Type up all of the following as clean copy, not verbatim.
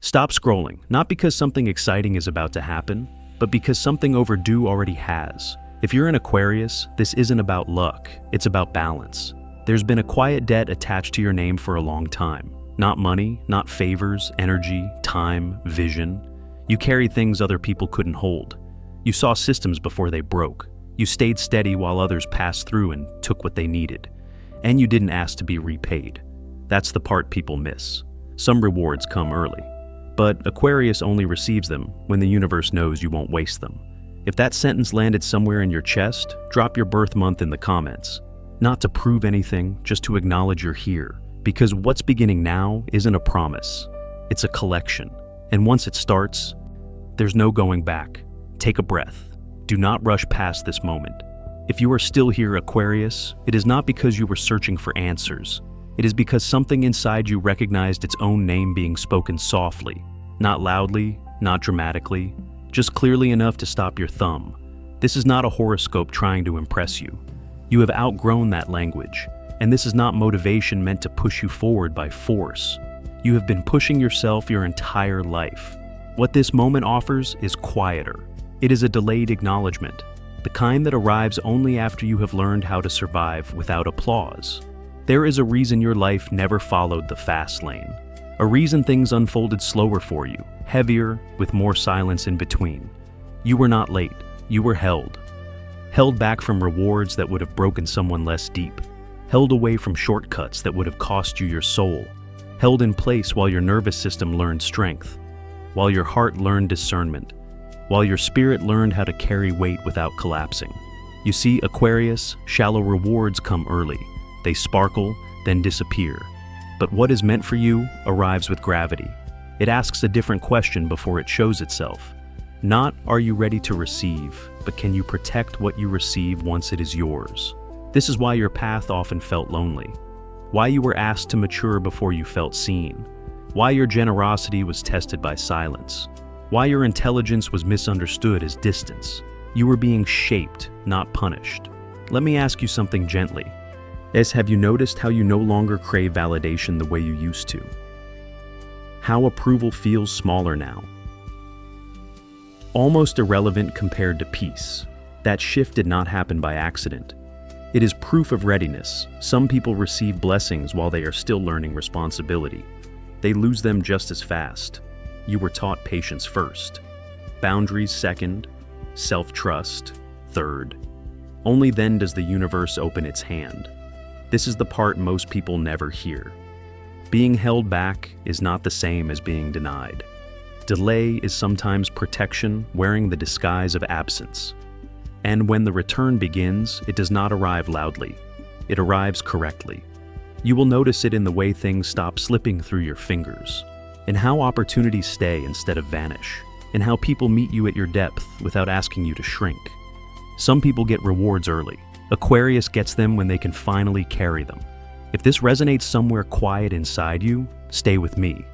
Stop scrolling, not because something exciting is about to happen, but because something overdue already has. If you're an Aquarius, this isn't about luck, it's about balance. There's been a quiet debt attached to your name for a long time. Not money, not favors, energy, time, vision. You carried things other people couldn't hold. You saw systems before they broke. You stayed steady while others passed through and took what they needed. And you didn't ask to be repaid. That's the part people miss. Some rewards come early. But Aquarius only receives them when the universe knows you won't waste them. If that sentence landed somewhere in your chest, drop your birth month in the comments. Not to prove anything, just to acknowledge you're here. Because what's beginning now isn't a promise. It's a collection. And once it starts, there's no going back. Take a breath. Do not rush past this moment. If you are still here, Aquarius, it is not because you were searching for answers. It is because something inside you recognized its own name being spoken softly. Not loudly, not dramatically, just clearly enough to stop your thumb. This is not a horoscope trying to impress you. You have outgrown that language, and this is not motivation meant to push you forward by force. You have been pushing yourself your entire life. What this moment offers is quieter. It is a delayed acknowledgement, the kind that arrives only after you have learned how to survive without applause. There is a reason your life never followed the fast lane. A reason things unfolded slower for you, heavier, with more silence in between. You were not late, you were held. Held back from rewards that would have broken someone less deep. Held away from shortcuts that would have cost you your soul. Held in place while your nervous system learned strength. While your heart learned discernment. While your spirit learned how to carry weight without collapsing. You see, Aquarius, shallow rewards come early. They sparkle, then disappear. But what is meant for you arrives with gravity. It asks a different question before it shows itself. Not, are you ready to receive, but can you protect what you receive once it is yours? This is why your path often felt lonely. Why you were asked to mature before you felt seen. Why your generosity was tested by silence. Why your intelligence was misunderstood as distance. You were being shaped, not punished. Let me ask you something gently. Have you noticed how you no longer crave validation the way you used to? How approval feels smaller now. Almost irrelevant compared to peace. That shift did not happen by accident. It is proof of readiness. Some people receive blessings while they are still learning responsibility. They lose them just as fast. You were taught patience first, boundaries second, self-trust third. Only then does the universe open its hand. This is the part most people never hear. Being held back is not the same as being denied. Delay is sometimes protection wearing the disguise of absence. And when the return begins, it does not arrive loudly. It arrives correctly. You will notice it in the way things stop slipping through your fingers, in how opportunities stay instead of vanish, in how people meet you at your depth without asking you to shrink. Some people get rewards early. Aquarius gets them when they can finally carry them. If this resonates somewhere quiet inside you, stay with me.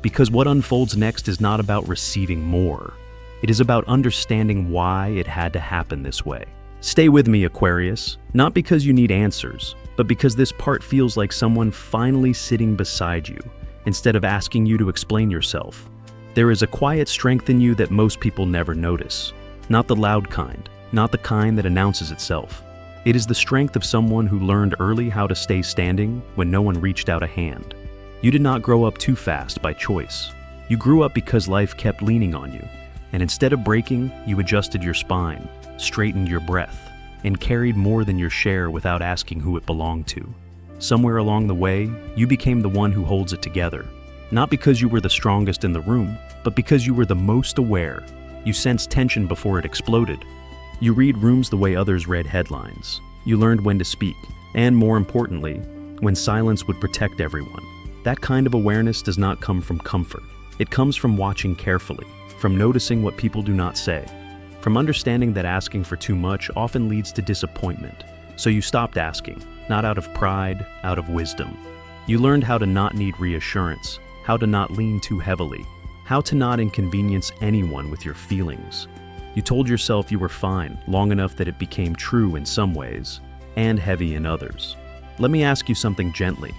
Because what unfolds next is not about receiving more. It is about understanding why it had to happen this way. Stay with me, Aquarius, not because you need answers, but because this part feels like someone finally sitting beside you, instead of asking you to explain yourself. There is a quiet strength in you that most people never notice. Not the loud kind, not the kind that announces itself. It is the strength of someone who learned early how to stay standing when no one reached out a hand. You did not grow up too fast by choice. You grew up because life kept leaning on you, and instead of breaking, you adjusted your spine, straightened your breath, and carried more than your share without asking who it belonged to. Somewhere along the way, you became the one who holds it together. Not because you were the strongest in the room, but because you were the most aware. You sensed tension before it exploded. You read rooms the way others read headlines. You learned when to speak, and more importantly, when silence would protect everyone. That kind of awareness does not come from comfort. It comes from watching carefully, from noticing what people do not say, from understanding that asking for too much often leads to disappointment. So you stopped asking, not out of pride, out of wisdom. You learned how to not need reassurance, how to not lean too heavily, how to not inconvenience anyone with your feelings. You told yourself you were fine long enough that it became true in some ways, and heavy in others. Let me ask you something gently.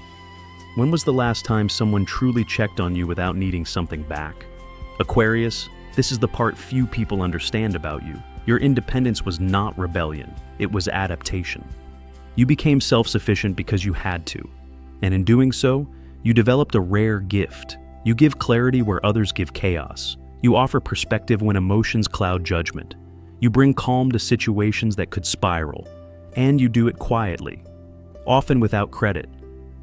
When was the last time someone truly checked on you without needing something back? Aquarius, this is the part few people understand about you. Your independence was not rebellion, it was adaptation. You became self-sufficient because you had to. And in doing so, you developed a rare gift. You give clarity where others give chaos. You offer perspective when emotions cloud judgment. You bring calm to situations that could spiral. And you do it quietly, often without credit,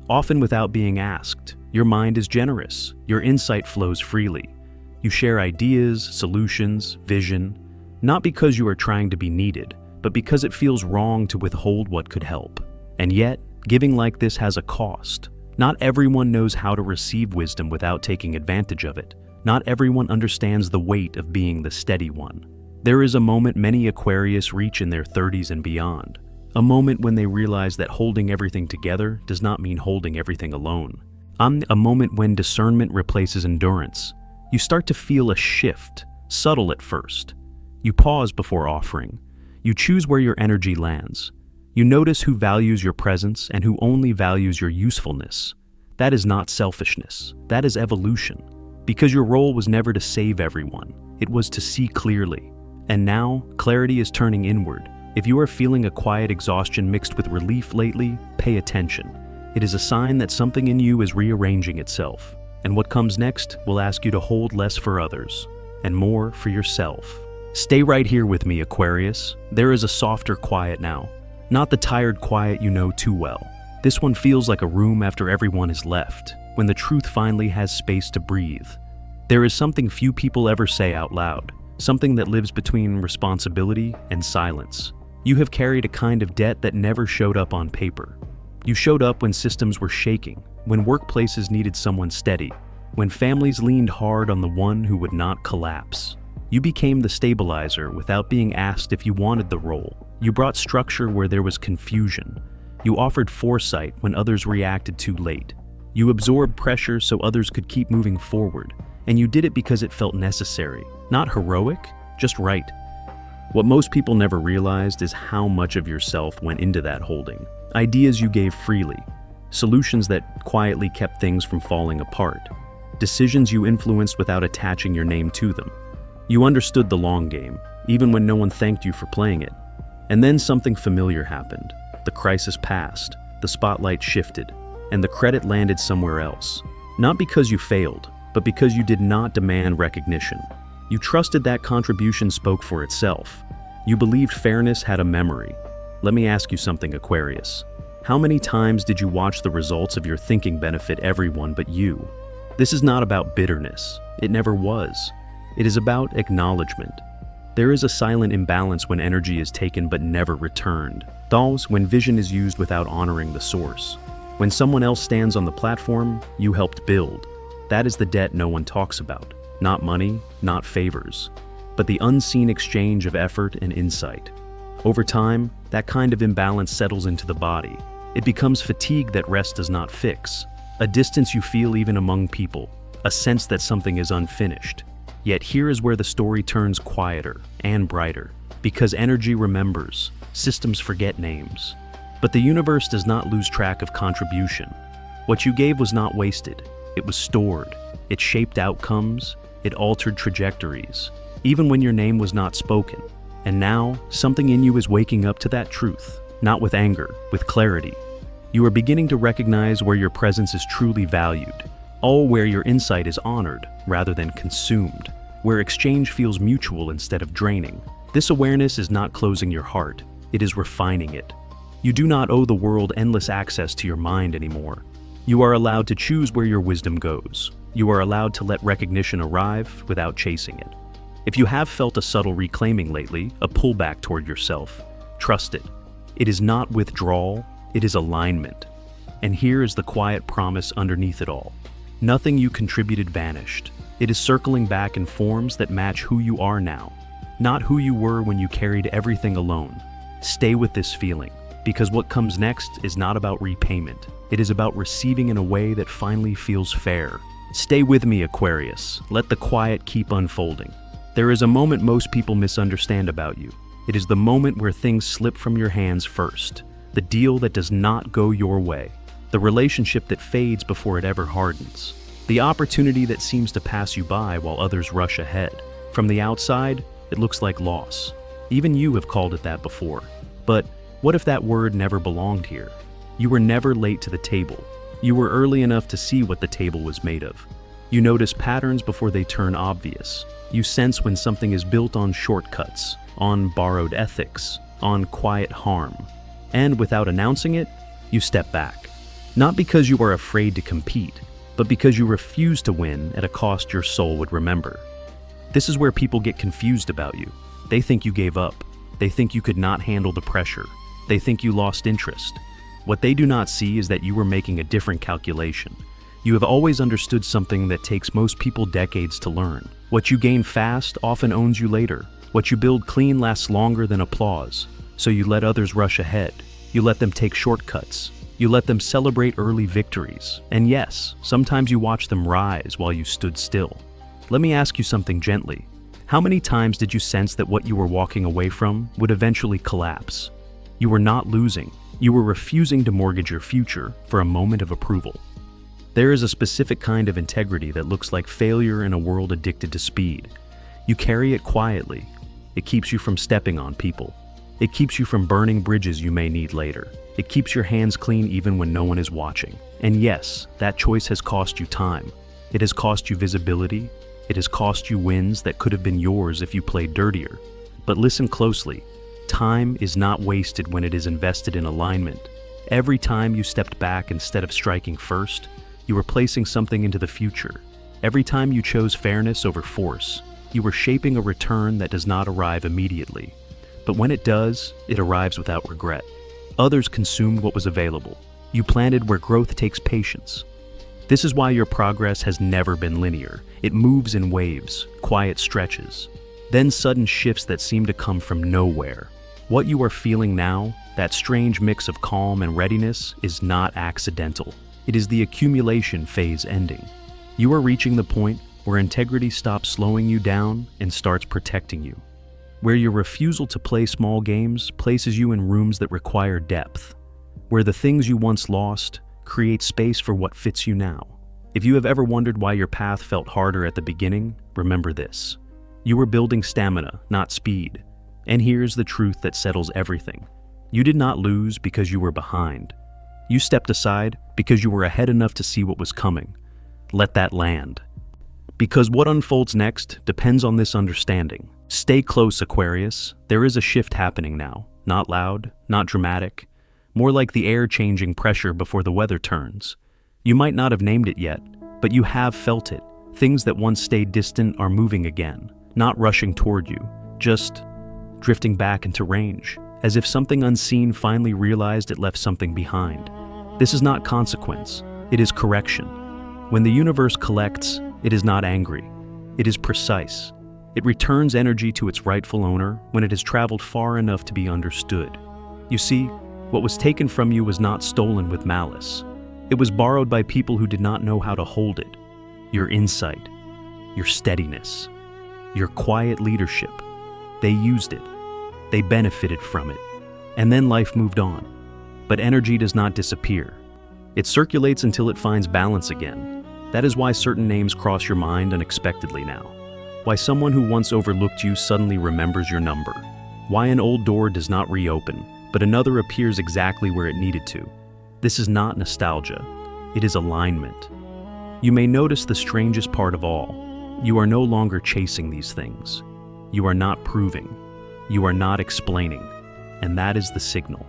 often without being asked. Your mind is generous. Your insight flows freely. You share ideas, solutions, vision, not because you are trying to be needed, but because it feels wrong to withhold what could help. And yet, giving like this has a cost. Not everyone knows how to receive wisdom without taking advantage of it. Not everyone understands the weight of being the steady one. There is a moment many Aquarius reach in their 30s and beyond. A moment when they realize that holding everything together does not mean holding everything alone. A moment when discernment replaces endurance. You start to feel a shift, subtle at first. You pause before offering. You choose where your energy lands. You notice who values your presence and who only values your usefulness. That is not selfishness. That is evolution. Because your role was never to save everyone. It was to see clearly. And now, clarity is turning inward. If you are feeling a quiet exhaustion mixed with relief lately, pay attention. It is a sign that something in you is rearranging itself. And what comes next will ask you to hold less for others and more for yourself. Stay right here with me, Aquarius. There is a softer quiet now. Not the tired quiet you know too well. This one feels like a room after everyone has left, when the truth finally has space to breathe. There is something few people ever say out loud, something that lives between responsibility and silence. You have carried a kind of debt that never showed up on paper. You showed up when systems were shaking, when workplaces needed someone steady, when families leaned hard on the one who would not collapse. You became the stabilizer without being asked if you wanted the role. You brought structure where there was confusion. You offered foresight when others reacted too late. You absorbed pressure so others could keep moving forward. And you did it because it felt necessary. Not heroic, just right. What most people never realized is how much of yourself went into that holding. Ideas you gave freely. Solutions that quietly kept things from falling apart. Decisions you influenced without attaching your name to them. You understood the long game, even when no one thanked you for playing it. And then something familiar happened. The crisis passed, the spotlight shifted, and the credit landed somewhere else. Not because you failed, but because you did not demand recognition. You trusted that contribution spoke for itself. You believed fairness had a memory. Let me ask you something, Aquarius. How many times did you watch the results of your thinking benefit everyone but you? This is not about bitterness. It never was. It is about acknowledgement. There is a silent imbalance when energy is taken but never returned. Thus, when vision is used without honoring the source. When someone else stands on the platform, you helped build. That is the debt no one talks about. Not money, not favors, but the unseen exchange of effort and insight. Over time, that kind of imbalance settles into the body. It becomes fatigue that rest does not fix, a distance you feel even among people, a sense that something is unfinished. Yet here is where the story turns quieter and brighter, because energy remembers, systems forget names. But the universe does not lose track of contribution. What you gave was not wasted, it was stored. It shaped outcomes, it altered trajectories, even when your name was not spoken. And now, something in you is waking up to that truth, not with anger, with clarity. You are beginning to recognize where your presence is truly valued, where your insight is honored rather than consumed, where exchange feels mutual instead of draining. This awareness is not closing your heart, it is refining it. You do not owe the world endless access to your mind anymore. You are allowed to choose where your wisdom goes. You are allowed to let recognition arrive without chasing it. If you have felt a subtle reclaiming lately, a pullback toward yourself, trust it. It is not withdrawal, it is alignment. And here is the quiet promise underneath it all. Nothing you contributed vanished. It is circling back in forms that match who you are now, not who you were when you carried everything alone. Stay with this feeling, because what comes next is not about repayment. It is about receiving in a way that finally feels fair. Stay with me, Aquarius. Let the quiet keep unfolding. There is a moment most people misunderstand about you. It is the moment where things slip from your hands first, the deal that does not go your way, the relationship that fades before it ever hardens, the opportunity that seems to pass you by while others rush ahead. From the outside, it looks like loss. Even you have called it that before. But what if that word never belonged here? You were never late to the table. You were early enough to see what the table was made of. You notice patterns before they turn obvious. You sense when something is built on shortcuts, on borrowed ethics, on quiet harm. And without announcing it, you step back. Not because you are afraid to compete, but because you refuse to win at a cost your soul would remember. This is where people get confused about you. They think you gave up. They think you could not handle the pressure. They think you lost interest. What they do not see is that you were making a different calculation. You have always understood something that takes most people decades to learn. What you gain fast often owns you later. What you build clean lasts longer than applause. So you let others rush ahead. You let them take shortcuts. You let them celebrate early victories. And yes, sometimes you watch them rise while you stood still. Let me ask you something gently. How many times did you sense that what you were walking away from would eventually collapse? You were not losing. You were refusing to mortgage your future for a moment of approval. There is a specific kind of integrity that looks like failure in a world addicted to speed. You carry it quietly. It keeps you from stepping on people. It keeps you from burning bridges you may need later. It keeps your hands clean even when no one is watching. And yes, that choice has cost you time. It has cost you visibility. It has cost you wins that could have been yours if you played dirtier. But listen closely. Time is not wasted when it is invested in alignment. Every time you stepped back instead of striking first, you were placing something into the future. Every time you chose fairness over force, you were shaping a return that does not arrive immediately. But when it does, it arrives without regret. Others consumed what was available. You planted where growth takes patience. This is why your progress has never been linear. It moves in waves, quiet stretches, then sudden shifts that seem to come from nowhere. What you are feeling now, that strange mix of calm and readiness, is not accidental. It is the accumulation phase ending. You are reaching the point where integrity stops slowing you down and starts protecting you. Where your refusal to play small games places you in rooms that require depth. Where the things you once lost create space for what fits you now. If you have ever wondered why your path felt harder at the beginning, remember this. You were building stamina, not speed. And here's the truth that settles everything. You did not lose because you were behind. You stepped aside because you were ahead enough to see what was coming. Let that land. Because what unfolds next depends on this understanding. Stay close, Aquarius. There is a shift happening now. Not loud, not dramatic. More like the air changing pressure before the weather turns. You might not have named it yet, but you have felt it. Things that once stayed distant are moving again, not rushing toward you, just drifting back into range, as if something unseen finally realized it left something behind. This is not consequence, it is correction. When the universe collects, it is not angry. It is precise. It returns energy to its rightful owner when it has traveled far enough to be understood. You see, what was taken from you was not stolen with malice. It was borrowed by people who did not know how to hold it. Your insight, your steadiness, your quiet leadership. They used it. They benefited from it. And then life moved on. But energy does not disappear. It circulates until it finds balance again. That is why certain names cross your mind unexpectedly now. Why someone who once overlooked you suddenly remembers your number. Why an old door does not reopen, but another appears exactly where it needed to. This is not nostalgia. It is alignment. You may notice the strangest part of all. You are no longer chasing these things. You are not proving. You are not explaining. And that is the signal.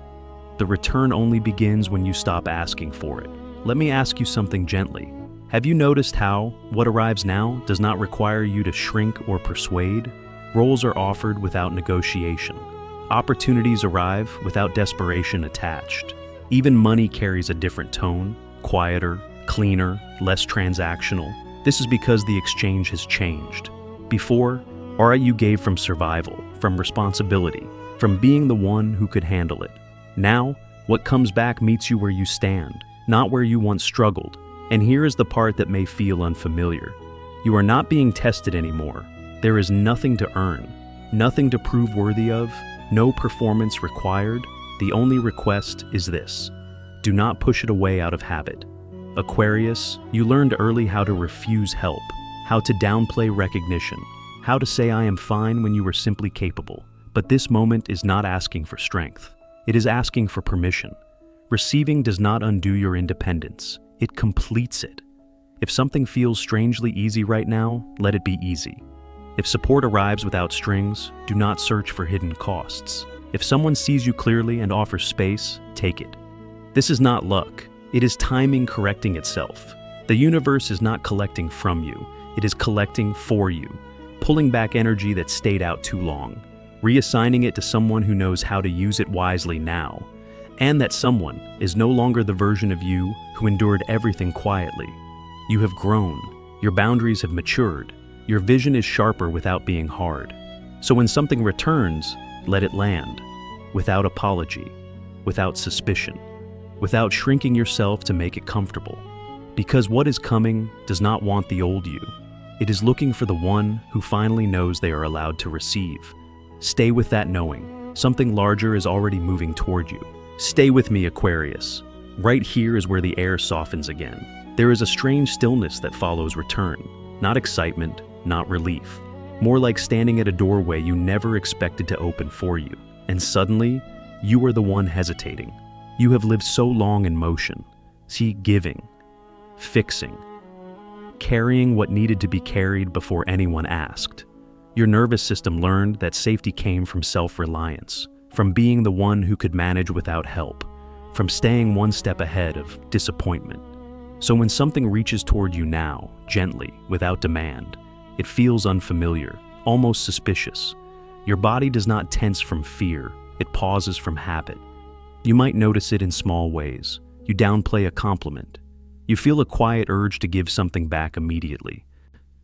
The return only begins when you stop asking for it. Let me ask you something gently. Have you noticed how what arrives now does not require you to shrink or persuade? Roles are offered without negotiation. Opportunities arrive without desperation attached. Even money carries a different tone, quieter, cleaner, less transactional. This is because the exchange has changed. Before, all you gave from survival, from responsibility, from being the one who could handle it. Now, what comes back meets you where you stand, not where you once struggled. And here is the part that may feel unfamiliar. You are not being tested anymore. There is nothing to earn, nothing to prove worthy of, no performance required. The only request is this. Do not push it away out of habit. Aquarius, you learned early how to refuse help, how to downplay recognition, how to say I am fine when you were simply capable. But this moment is not asking for strength. It is asking for permission. Receiving does not undo your independence. It completes it. If something feels strangely easy right now, let it be easy. If support arrives without strings, do not search for hidden costs. If someone sees you clearly and offers space, take it. This is not luck. It is timing correcting itself. The universe is not collecting from you. It is collecting for you, pulling back energy that stayed out too long, reassigning it to someone who knows how to use it wisely now, and that someone is no longer the version of you who endured everything quietly. You have grown. Your boundaries have matured. Your vision is sharper without being hard. So when something returns, let it land, without apology, without suspicion, without shrinking yourself to make it comfortable. Because what is coming does not want the old you. It is looking for the one who finally knows they are allowed to receive. Stay with that knowing. Something larger is already moving toward you. Stay with me, Aquarius. Right here is where the air softens again. There is a strange stillness that follows return. Not excitement, not relief. More like standing at a doorway you never expected to open for you. And suddenly, you are the one hesitating. You have lived so long in motion. See, giving, fixing, carrying what needed to be carried before anyone asked. Your nervous system learned that safety came from self-reliance, from being the one who could manage without help, from staying one step ahead of disappointment. So when something reaches toward you now, gently, without demand, it feels unfamiliar, almost suspicious. Your body does not tense from fear, it pauses from habit. You might notice it in small ways. You downplay a compliment. You feel a quiet urge to give something back immediately.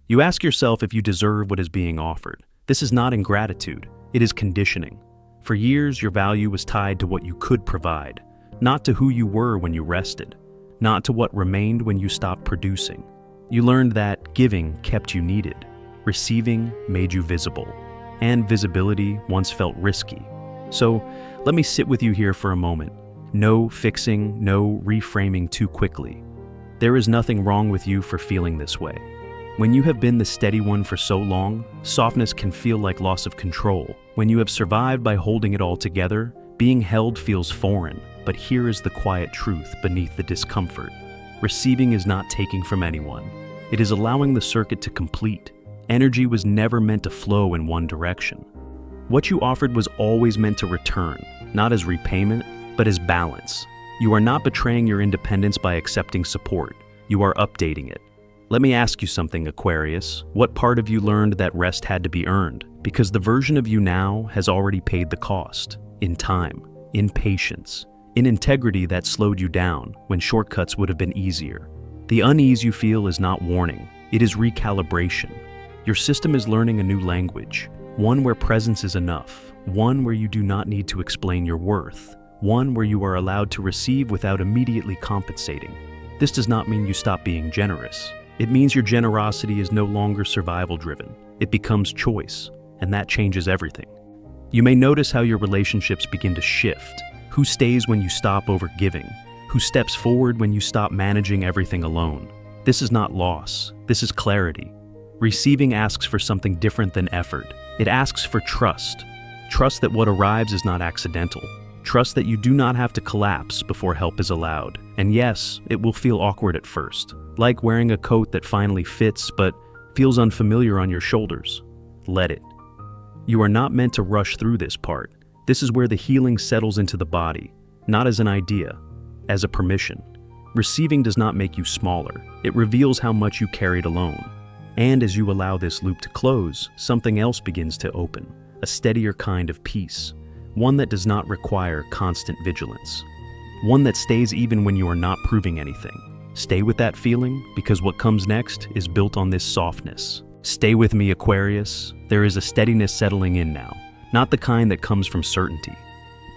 You ask yourself if you deserve what is being offered. This is not ingratitude, it is conditioning. For years, your value was tied to what you could provide, not to who you were when you rested, not to what remained when you stopped producing. You learned that giving kept you needed, receiving made you visible, and visibility once felt risky. So let me sit with you here for a moment. No fixing, no reframing too quickly. There is nothing wrong with you for feeling this way. When you have been the steady one for so long, softness can feel like loss of control. When you have survived by holding it all together, being held feels foreign. But here is the quiet truth beneath the discomfort. Receiving is not taking from anyone. It is allowing the circuit to complete. Energy was never meant to flow in one direction. What you offered was always meant to return, not as repayment, but as balance. You are not betraying your independence by accepting support. You are updating it. Let me ask you something, Aquarius. What part of you learned that rest had to be earned? Because the version of you now has already paid the cost. In time, in patience, in integrity that slowed you down when shortcuts would have been easier. The unease you feel is not warning. It is recalibration. Your system is learning a new language. One where presence is enough. One where you do not need to explain your worth. One where you are allowed to receive without immediately compensating. This does not mean you stop being generous. It means your generosity is no longer survival-driven. It becomes choice, and that changes everything. You may notice how your relationships begin to shift. Who stays when you stop overgiving? Who steps forward when you stop managing everything alone? This is not loss. This is clarity. Receiving asks for something different than effort. It asks for trust. Trust that what arrives is not accidental. Trust that you do not have to collapse before help is allowed. And yes, it will feel awkward at first, like wearing a coat that finally fits but feels unfamiliar on your shoulders. Let it. You are not meant to rush through this part. This is where the healing settles into the body, not as an idea, as a permission. Receiving does not make you smaller. It reveals how much you carried alone. And as you allow this loop to close, something else begins to open, a steadier kind of peace. One that does not require constant vigilance. One that stays even when you are not proving anything. Stay with that feeling, because what comes next is built on this softness. Stay with me, Aquarius. There is a steadiness settling in now. Not the kind that comes from certainty,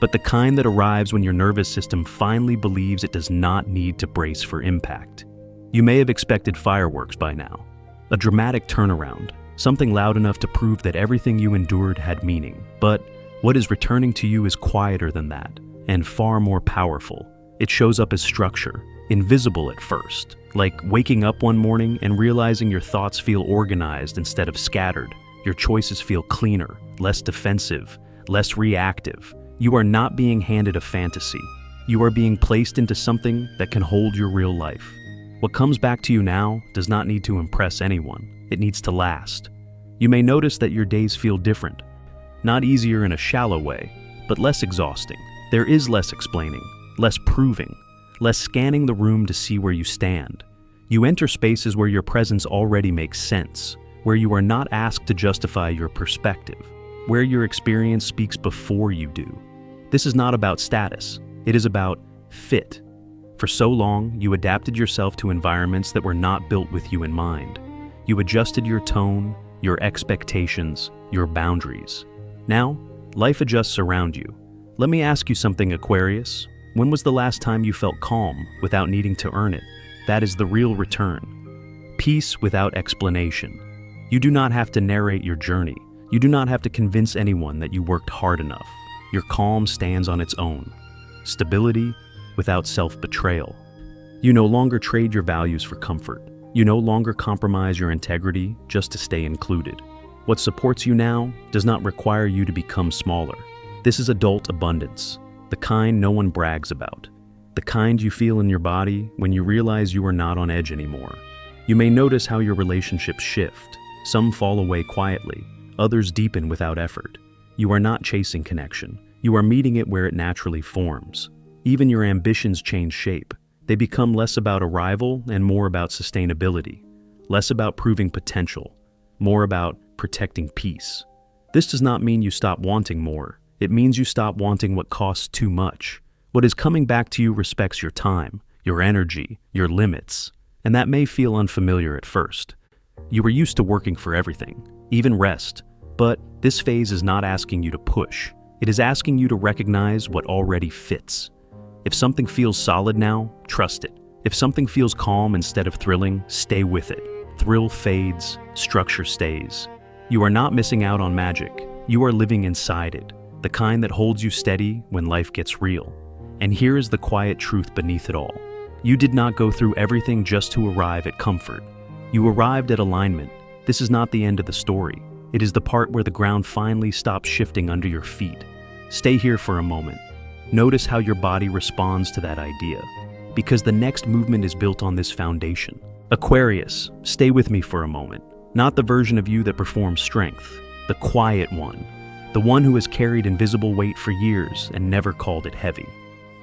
but the kind that arrives when your nervous system finally believes it does not need to brace for impact. You may have expected fireworks by now. A dramatic turnaround. Something loud enough to prove that everything you endured had meaning. But what is returning to you is quieter than that, and far more powerful. It shows up as structure, invisible at first, like waking up one morning and realizing your thoughts feel organized instead of scattered. Your choices feel cleaner, less defensive, less reactive. You are not being handed a fantasy. You are being placed into something that can hold your real life. What comes back to you now does not need to impress anyone. It needs to last. You may notice that your days feel different. Not easier in a shallow way, but less exhausting. There is less explaining, less proving, less scanning the room to see where you stand. You enter spaces where your presence already makes sense, where you are not asked to justify your perspective, where your experience speaks before you do. This is not about status. It is about fit. For so long, you adapted yourself to environments that were not built with you in mind. You adjusted your tone, your expectations, your boundaries. Now, life adjusts around you. Let me ask you something, Aquarius. When was the last time you felt calm without needing to earn it? That is the real return. Peace without explanation. You do not have to narrate your journey. You do not have to convince anyone that you worked hard enough. Your calm stands on its own. Stability without self-betrayal. You no longer trade your values for comfort. You no longer compromise your integrity just to stay included. What supports you now does not require you to become smaller. This is adult abundance, the kind no one brags about, the kind you feel in your body when you realize you are not on edge anymore. You may notice how your relationships shift. Some fall away quietly, others deepen without effort. You are not chasing connection. You are meeting it where it naturally forms. Even your ambitions change shape. They become less about arrival and more about sustainability, less about proving potential, more about protecting peace. This does not mean you stop wanting more. It means you stop wanting what costs too much. What is coming back to you respects your time, your energy, your limits, and that may feel unfamiliar at first. You were used to working for everything, even rest, but this phase is not asking you to push. It is asking you to recognize what already fits. If something feels solid now, trust it. If something feels calm instead of thrilling, stay with it. Thrill fades, structure stays. You are not missing out on magic. You are living inside it, the kind that holds you steady when life gets real. And here is the quiet truth beneath it all. You did not go through everything just to arrive at comfort. You arrived at alignment. This is not the end of the story. It is the part where the ground finally stops shifting under your feet. Stay here for a moment. Notice how your body responds to that idea, because the next movement is built on this foundation. Aquarius, stay with me for a moment. Not the version of you that performs strength, the quiet one, the one who has carried invisible weight for years and never called it heavy.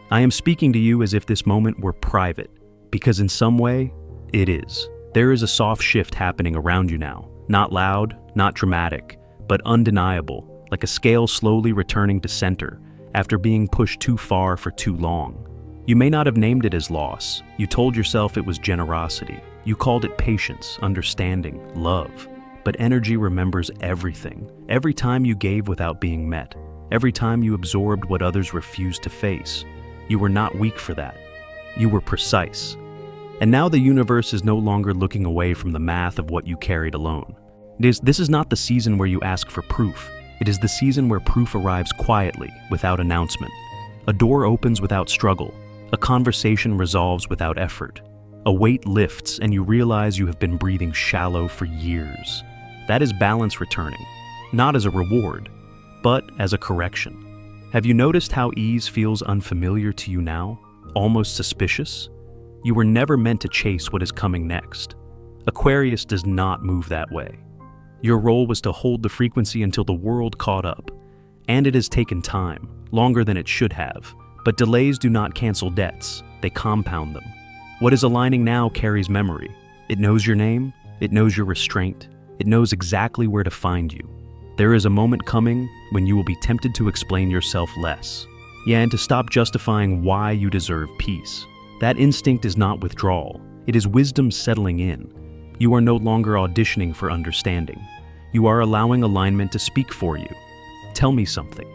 I am speaking to you as if this moment were private, because in some way, it is. There is a soft shift happening around you now, not loud, not dramatic, but undeniable, like a scale slowly returning to center after being pushed too far for too long. You may not have named it as loss. You told yourself it was generosity. You called it patience, understanding, love. But energy remembers everything. Every time you gave without being met. Every time you absorbed what others refused to face. You were not weak for that. You were precise. And now the universe is no longer looking away from the math of what you carried alone. This is not the season where you ask for proof. It is the season where proof arrives quietly, without announcement. A door opens without struggle. A conversation resolves without effort. A weight lifts and you realize you have been breathing shallow for years. That is balance returning, not as a reward, but as a correction. Have you noticed how ease feels unfamiliar to you now? Almost suspicious? You were never meant to chase what is coming next. Aquarius does not move that way. Your role was to hold the frequency until the world caught up. And it has taken time, longer than it should have. But delays do not cancel debts, they compound them. What is aligning now carries memory. It knows your name, it knows your restraint, it knows exactly where to find you. There is a moment coming when you will be tempted to explain yourself less. Yeah, and to stop justifying why you deserve peace. That instinct is not withdrawal, it is wisdom settling in. You are no longer auditioning for understanding. You are allowing alignment to speak for you. Tell me something.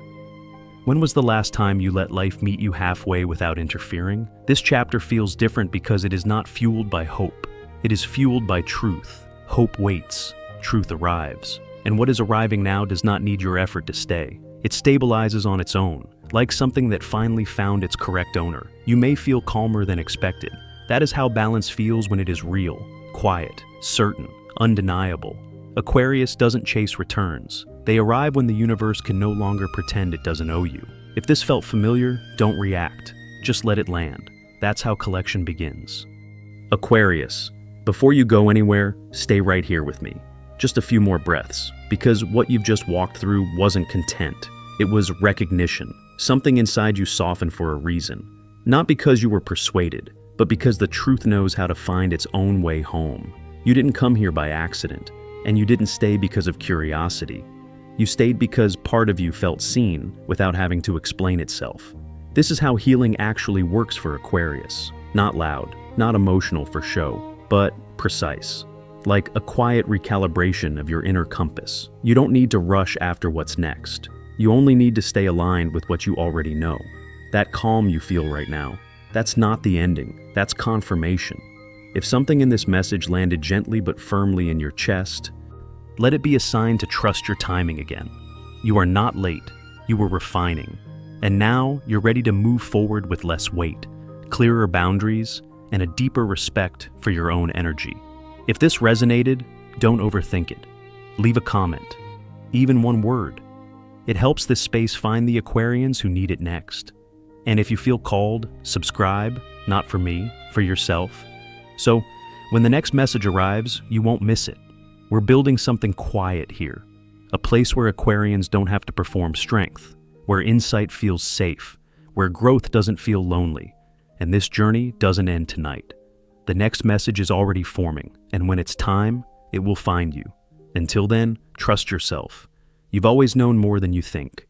When was the last time you let life meet you halfway without interfering? This chapter feels different because it is not fueled by hope. It is fueled by truth. Hope waits. Truth arrives. And what is arriving now does not need your effort to stay. It stabilizes on its own, like something that finally found its correct owner. You may feel calmer than expected. That is how balance feels when it is real, quiet, certain, undeniable. Aquarius doesn't chase returns. They arrive when the universe can no longer pretend it doesn't owe you. If this felt familiar, don't react. Just let it land. That's how collection begins. Aquarius, before you go anywhere, stay right here with me. Just a few more breaths, because what you've just walked through wasn't content. It was recognition. Something inside you softened for a reason. Not because you were persuaded, but because the truth knows how to find its own way home. You didn't come here by accident, and you didn't stay because of curiosity. You stayed because part of you felt seen without having to explain itself. This is how healing actually works for Aquarius. Not loud, not emotional for show, but precise. Like a quiet recalibration of your inner compass. You don't need to rush after what's next. You only need to stay aligned with what you already know. That calm you feel right now, that's not the ending, that's confirmation. If something in this message landed gently but firmly in your chest, let it be a sign to trust your timing again. You are not late, you were refining. And now you're ready to move forward with less weight, clearer boundaries, and a deeper respect for your own energy. If this resonated, don't overthink it. Leave a comment, even one word. It helps this space find the Aquarians who need it next. And if you feel called, subscribe, not for me, for yourself. So, when the next message arrives, you won't miss it. We're building something quiet here, a place where Aquarians don't have to perform strength, where insight feels safe, where growth doesn't feel lonely, and this journey doesn't end tonight. The next message is already forming, and when it's time, it will find you. Until then, trust yourself. You've always known more than you think.